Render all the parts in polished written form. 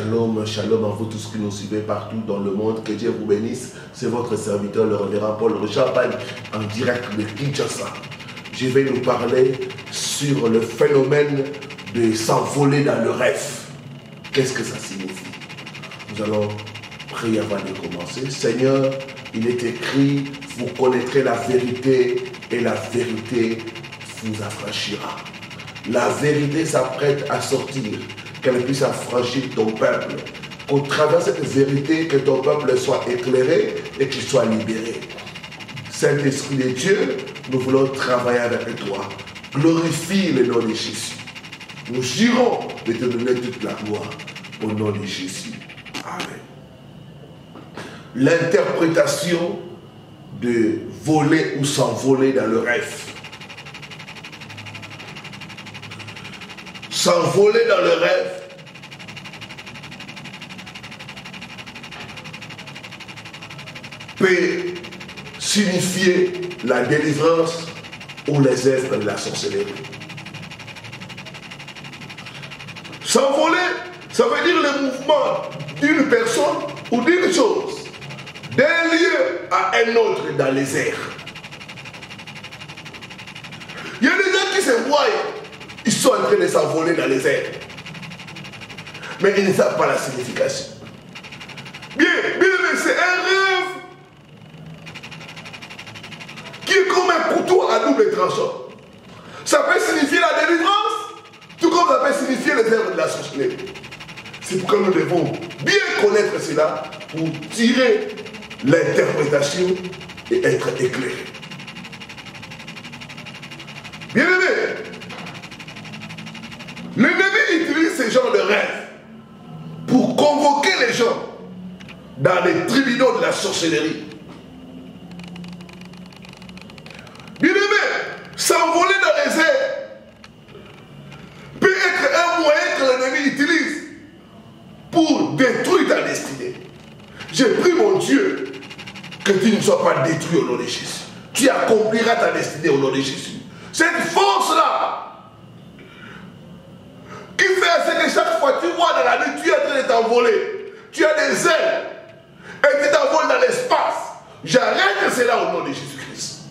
Shalom, shalom à vous tous qui nous suivez partout dans le monde. Que Dieu vous bénisse. C'est votre serviteur, le révérend Paul Champagne, en direct de Kinshasa. Je vais nous parler sur le phénomène de s'envoler dans le rêve. Qu'est-ce que ça signifie? Nous allons prier avant de commencer. Seigneur, il est écrit, vous connaîtrez la vérité et la vérité vous affranchira. La vérité s'apprête à sortir, qu'elle puisse affranchir ton peuple. Qu'au travers de cette vérité, que ton peuple soit éclairé et qu'il soit libéré. Saint-Esprit de Dieu, nous voulons travailler avec toi. Glorifie le nom de Jésus. Nous jurons de te donner toute la gloire au nom de Jésus. Amen. L'interprétation de voler ou s'envoler dans le rêve. S'envoler dans le rêve peut signifier la délivrance ou les œuvres de la sorcellerie. S'envoler, ça veut dire le mouvement d'une personne ou d'une chose d'un lieu à un autre dans les airs. Il y a des gens qui se voient, ils sont en train de s'envoler dans les airs. Mais ils ne savent pas la signification. Bien, c'est un rêve qui est comme un couteau à double tranchant. Ça peut signifier la délivrance, tout comme ça peut signifier les œuvres de la sorcellerie. C'est pourquoi nous devons bien connaître cela pour tirer l'interprétation et être éclairé. Bien-aimé, l'ennemi utilise ce genre de rêve pour convoquer les gens dans les tribunaux de la sorcellerie. Bien-aimé, s'envoler dans les airs peut être un moyen que l'ennemi utilise pour détruire ta destinée. Je prie mon Dieu que tu ne sois pas détruit au nom de Jésus. Tu accompliras ta destinée au nom de Jésus. Cette force-là qui fait ce que chaque fois tu vois dans la nuit, tu es en train de t'envoler. Tu as des ailes et tu t'envoles dans l'espace. J'arrête cela au nom de Jésus-Christ.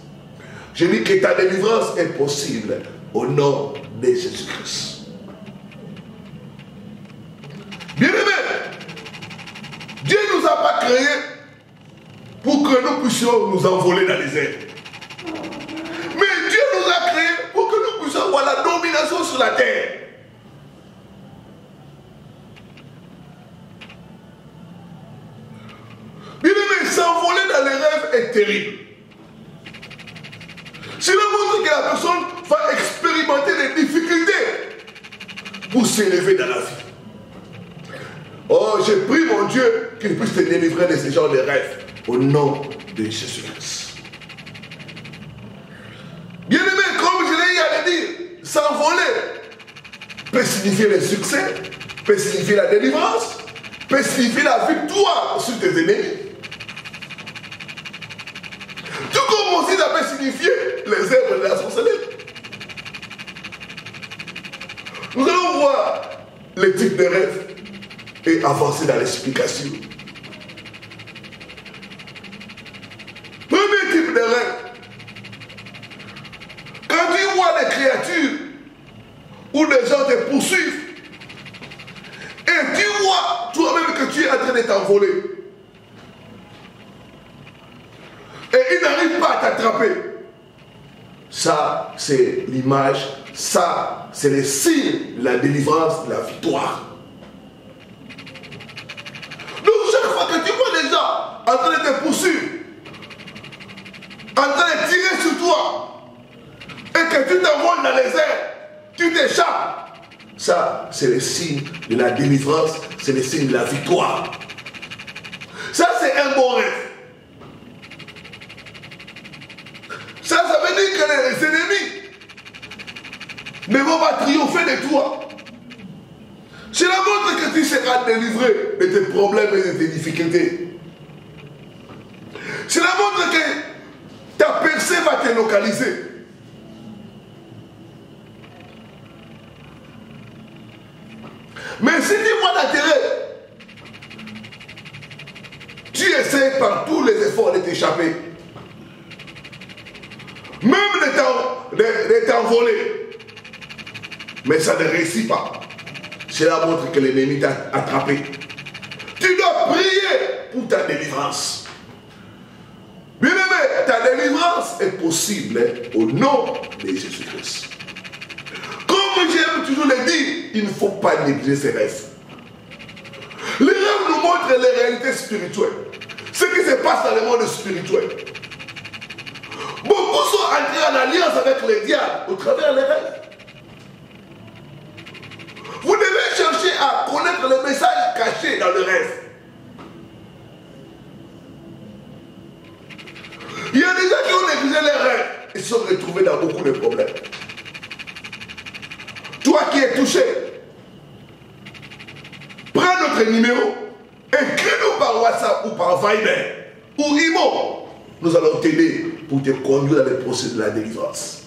Je dis que ta délivrance est possible au nom de Jésus-Christ. Bien-aimé, Dieu ne nous a pas créés pour que nous puissions nous envoler dans les airs. Mais Dieu nous a créés pour que nous puissions avoir la domination sur la terre. Bien-aimé, s'envoler dans les rêves est terrible. Cela montre que la personne va expérimenter des difficultés pour s'élever dans la vie. Oh, je prie mon Dieu qu'il puisse te délivrer de ce genre de rêves au nom de Jésus-Christ. Bien-aimé, comme je l'ai dit, s'envoler peut signifier le succès, peut signifier la délivrance, peut signifier la victoire sur tes ennemis. Tout comme aussi ça peut signifier les œuvres de la sorcellerie. Nous allons voir les types de rêves et avancer dans l'explication. Premier type de rêve. Quand tu vois des créatures ou des gens te poursuivent et tu vois toi-même que tu es en train de t'envoler et ils n'arrivent pas à t'attraper, ça c'est l'image, ça c'est le signe de la délivrance, de la victoire. Chaque fois que tu vois des gens en train de te poursuivre, en train de tirer sur toi, et que tu t'envoles dans les airs, tu t'échappes, ça c'est le signe de la délivrance, c'est le signe de la victoire. Ça c'est un bon rêve. Ça veut dire que les ennemis ne vont pas triompher de toi. Cela montre que tu seras délivré de tes problèmes et de tes difficultés. Cela montre que ta percée va te localiser. Mais si tu vois l'intérêt Tu essaies par tous les efforts de t'échapper. Même de t'envoler. Mais ça ne réussit pas. Cela montre que l'ennemi t'a attrapé. Tu dois prier pour ta délivrance. Bien aimé, ta délivrance est possible au nom de Jésus-Christ. Comme j'aime toujours le dire, il ne faut pas négliger ses rêves. Les rêves nous montrent les réalités spirituelles. Ce qui se passe dans le monde spirituel. Beaucoup sont entrés en alliance avec le diable au travers des rêves. Vous devez chercher à connaître le message caché dans le rêve. Il y a des gens qui ont négligé les rêves et se sont retrouvés dans beaucoup de problèmes. Toi qui es touché, prends notre numéro, écris-nous par WhatsApp ou par Viber ou Imo. Nous allons t'aider pour te conduire dans le processus de la délivrance.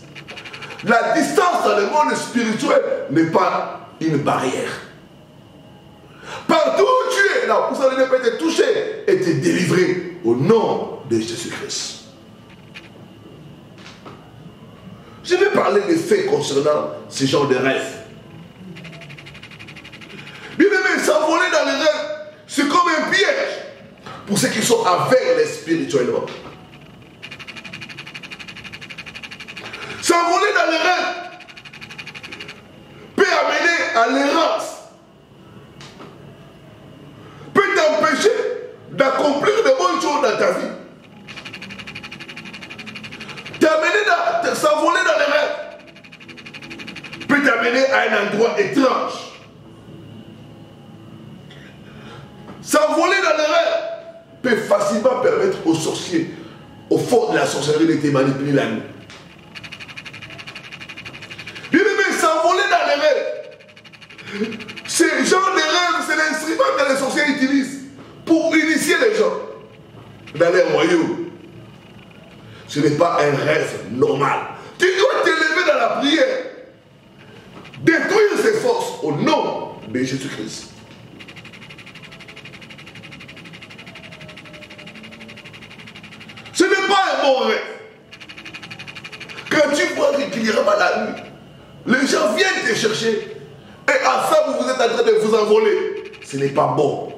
La distance dans le monde spirituel n'est pas une barrière. Partout où tu es, là, vous allez peut te toucher et te délivrer au nom de Jésus-Christ. Je vais parler des faits concernant ce genre de rêves. Bien aimé, s'envoler dans les rêves, c'est comme un piège pour ceux qui sont aveugles spirituellement. S'envoler dans les rêves peut amener à l'errance, peut t'empêcher d'accomplir de bonnes choses dans ta vie. S'envoler dans les rêves peut t'amener à un endroit étrange. S'envoler dans les rêves peut facilement permettre aux sorciers, aux forces de la sorcellerie de te manipuler la nuit. Bien aimé, s'envoler dans les rêves, ce genre de rêve, c'est l'instrument que les sorciers utilisent pour initier les gens dans les royaumes. Ce n'est pas un rêve normal. Tu dois t'élever dans la prière. Détruire ses forces au nom de Jésus-Christ. Ce n'est pas un bon rêve. Quand tu vois régulièrement la nuit, les gens viennent te chercher et ensemble vous êtes en train de vous envoler. Ce n'est pas bon.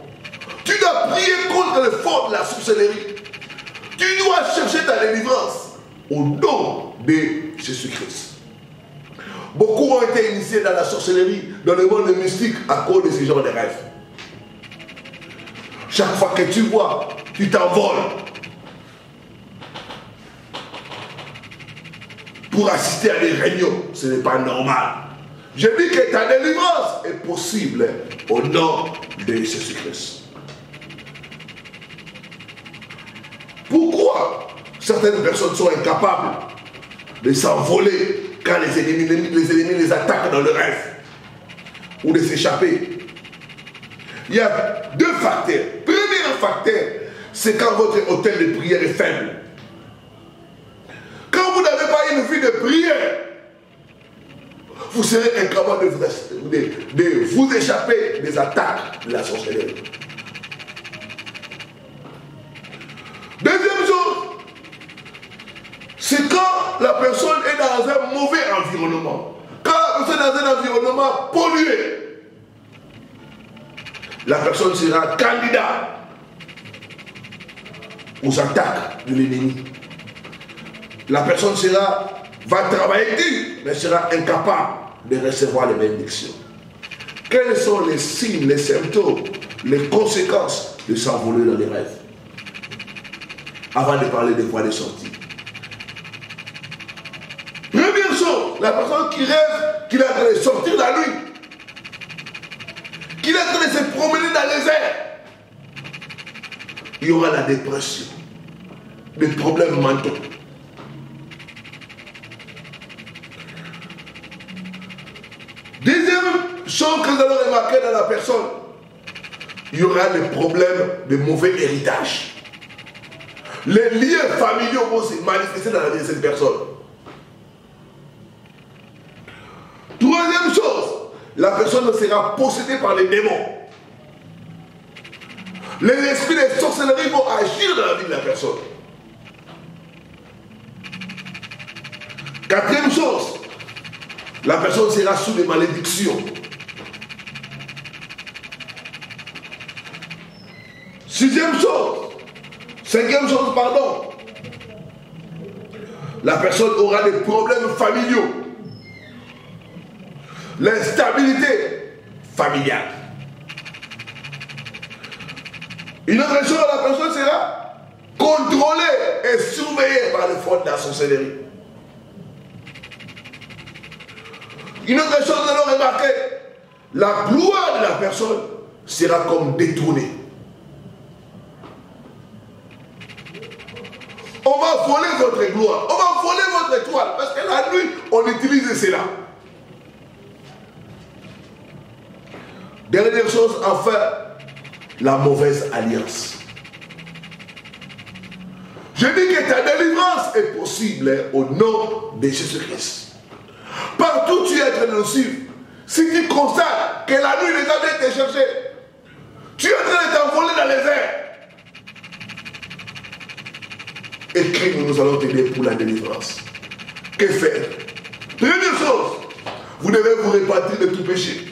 Tu dois prier contre le fort de la sorcellerie. Tu dois chercher ta délivrance au nom de Jésus-Christ. Beaucoup ont été initiés dans la sorcellerie, dans le monde mystique à cause de ce genre de rêves. Chaque fois que tu vois, tu t'envoles pour assister à des réunions. Ce n'est pas normal. Je dis que ta délivrance est possible au nom de Jésus-Christ. Pourquoi certaines personnes sont incapables de s'envoler quand les ennemis les attaquent dans le rêve ou de s'échapper? Il y a deux facteurs. Premier facteur, c'est quand votre hôtel de prière est faible. Quand vous n'avez pas une vie de prière, vous serez incapable de vous échapper des attaques de la sorcellerie. Deuxième chose, c'est quand la personne est dans un mauvais environnement. Quand la personne est dans un environnement pollué, la personne sera candidat aux attaques de l'ennemi. La personne va travailler dur, mais sera incapable de recevoir les bénédictions. Quels sont les signes, les symptômes, les conséquences de s'envoler dans les rêves? Avant de parler des voies de sortie. Première chose, la personne qui rêve qu'il est en train de sortir la nuit, qu'il est en train de se promener dans les airs, il y aura la dépression, des problèmes mentaux. Deuxième chose que nous allons remarquer dans la personne, il y aura des problèmes de mauvais héritage. Les liens familiaux vont se manifester dans la vie de cette personne. Troisième chose, la personne sera possédée par les démons. Les esprits de sorcellerie vont agir dans la vie de la personne. Quatrième chose, la personne sera sous des malédictions. Cinquième chose, pardon. La personne aura des problèmes familiaux. L'instabilité familiale. Une autre chose, la personne sera contrôlée et surveillée par les forces de la sorcellerie. Une autre chose, nous allons remarquer, la gloire de la personne sera comme détournée. On va voler votre gloire, on va voler votre étoile, parce que la nuit, on utilise cela. Dernière chose, enfin, la mauvaise alliance. Je dis que ta délivrance est possible au nom de Jésus-Christ. Partout où tu es en train de nous suivre, si tu constates que la nuit, les gens viennent te chercher, tu es en train de t'envoler dans les airs, écris-nous, nous allons t'aider pour la délivrance. Que faire? Première chose, vous devez vous repentir de tout péché.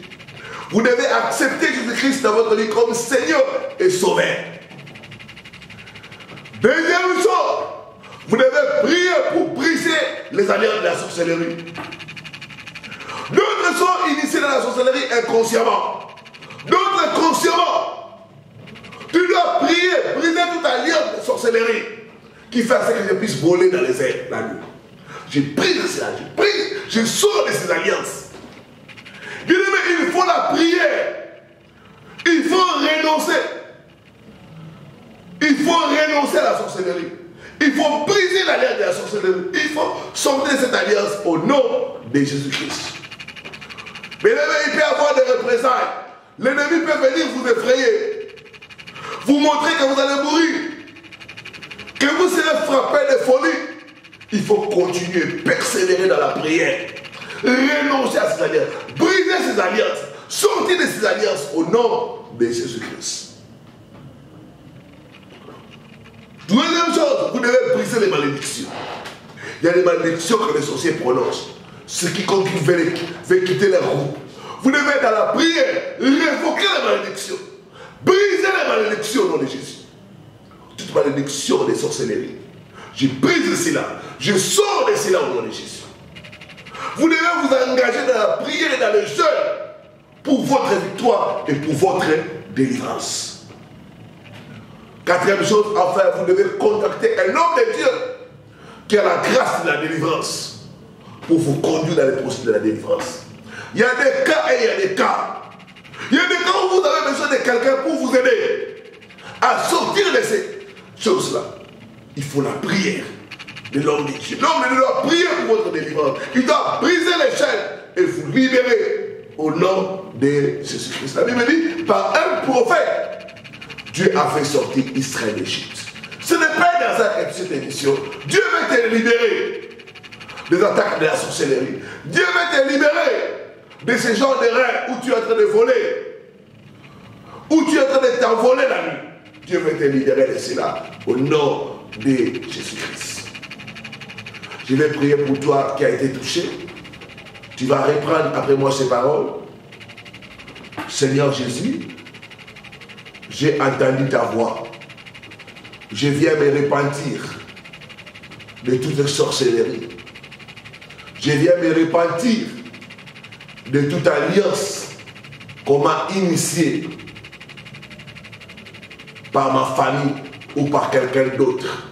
Vous devez accepter Jésus-Christ dans votre vie comme Seigneur et Sauveur. Deuxième chose, vous devez prier pour briser les alliances de la sorcellerie. D'autres sont initiés dans la sorcellerie inconsciemment. D'autres consciemment. Tu dois prier, briser toute alliance de sorcellerie qui fait à ce que je puisse voler dans les airs la nuit. Je brise cela, je brise, je sors de ces alliances. Bien-aimé, il faut la prière. Il faut renoncer. Il faut renoncer à la sorcellerie. Il faut briser l'alliance de la sorcellerie. Il faut sortir de cette alliance au nom de Jésus-Christ. Bien-aimé, il peut y avoir des représailles. L'ennemi peut venir vous effrayer. Vous montrer que vous allez mourir. Que vous serez frappé de folie. Il faut continuer, persévérer dans la prière. Renoncer à ces alliances. Briser ces alliances. Sortir de ces alliances au nom de Jésus-Christ. Deuxième chose, vous devez briser les malédictions. Il y a des malédictions que les sorciers prononcent. Ceux qui veulent quitter leur groupe. Vous devez dans la prière révoquer les malédictions. Briser les malédictions au nom de Jésus. Toute malédiction des sorcelleries. Je brise cela. Je sors de cela au nom de Jésus. Vous devez vous engager dans la prière et dans le jeûne pour votre victoire et pour votre délivrance. Quatrième chose, enfin, vous devez contacter un homme de Dieu qui a la grâce de la délivrance pour vous conduire dans le processus de la délivrance. Il y a des cas et il y a des cas. Il y a des cas où vous avez besoin de quelqu'un pour vous aider à sortir de ces choses-là. Il faut la prière de l'homme de Dieu. L'homme de Dieu doit prier pour votre délivrance. Il doit briser les chaînes et vous libérer au nom de Jésus-Christ. La Bible dit, par un prophète, Dieu a fait sortir Israël d'Égypte. Ce n'est pas dans cette émission. Dieu veut te libérer des attaques de la sorcellerie. Dieu veut te libérer de ces genres de rêves où tu es en train de voler, où tu es en train de t'envoler la nuit. Dieu veut te libérer de cela au nom de Jésus-Christ. Je vais prier pour toi qui a été touché. Tu vas reprendre après moi ces paroles. Seigneur Jésus, j'ai entendu ta voix. Je viens me repentir de toute sorcellerie. Je viens me repentir de toute alliance qu'on m'a initiée par ma famille ou par quelqu'un d'autre.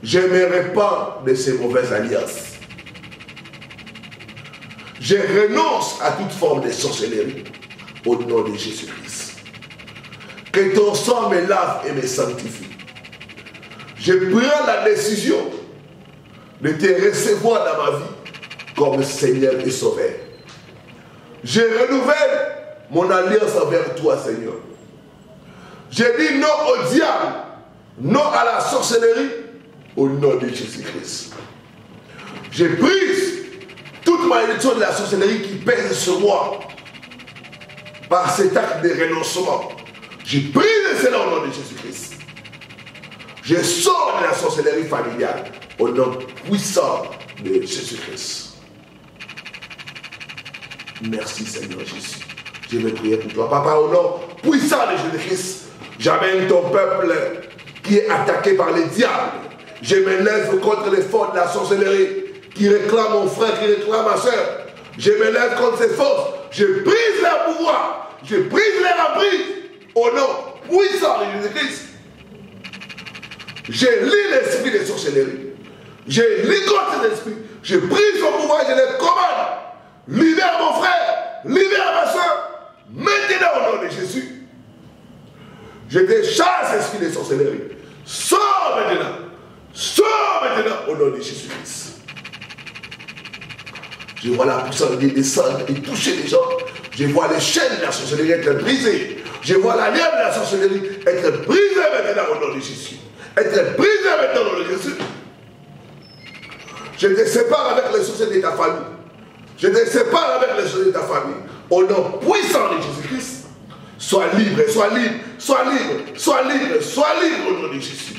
Je me repens de ces mauvaises alliances. Je renonce à toute forme de sorcellerie au nom de Jésus-Christ. Que ton sang me lave et me sanctifie. Je prends la décision de te recevoir dans ma vie comme Seigneur et Sauveur. Je renouvelle mon alliance envers toi, Seigneur. Je dis non au diable, non à la sorcellerie, au nom de Jésus-Christ. Je brise toute malédiction de la sorcellerie qui pèse sur moi par cet acte de renoncement. Je brise cela au nom de Jésus-Christ. Je sors de la sorcellerie familiale au nom puissant de Jésus-Christ. Merci Seigneur Jésus. Je vais prier pour toi. Papa, au nom puissant de Jésus-Christ, j'amène ton peuple qui est attaqué par les diables. Je me lève contre les forces de la sorcellerie qui réclament mon frère, qui réclament ma soeur. Je me lève contre ces forces. Je brise leur pouvoir. Je brise leur emprise. Au nom puissant de Jésus-Christ. Je lis l'esprit de sorcellerie. Je ligote l'esprit. Je brise son pouvoir. Je les commande. Libère mon frère. Libère ma soeur. Maintenant au nom de Jésus. Je décharge l'esprit de sorcellerie. Sors maintenant. Sors maintenant au nom de Jésus-Christ. Je vois la puissance de descendre et toucher les gens. Je vois les chaînes de la sorcellerie être brisées. Je vois la lien de la sorcellerie être brisée maintenant au nom de Jésus. Être brisée maintenant au nom de Jésus. Je te sépare avec les sorciers de ta famille. Je te sépare avec les sorciers de ta famille. Au nom puissant de Jésus-Christ. Sois libre, sois libre, sois libre, sois libre, sois libre au nom de Jésus.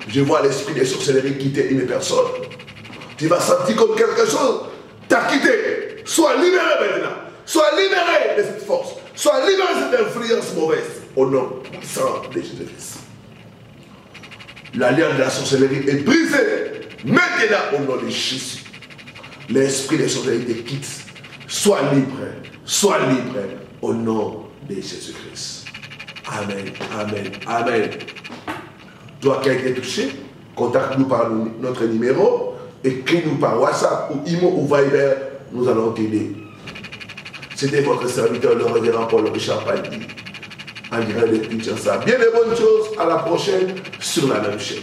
Je vois l'esprit des sorcelleries quitter une personne. Tu vas sentir comme quelque chose t'a quitté. Sois libéré maintenant. Sois libéré de cette force. Sois libéré de cette influence mauvaise. Au nom puissant de Jésus-Christ. L'alliance de la sorcellerie est brisée. Maintenant au nom de Jésus. L'esprit des sorcelleries te quitte. Sois libre. Sois libre. Au nom de Jésus-Christ. Amen. Amen. Amen. Toi qui as été touché, contacte-nous par notre numéro. Écris-nous par WhatsApp ou Imo ou Viber, nous allons t'aider. C'était votre serviteur, le révérend Paul Richard Paldi, en direct de Kinshasa. Bien de bonnes choses, à la prochaine sur la même chaîne.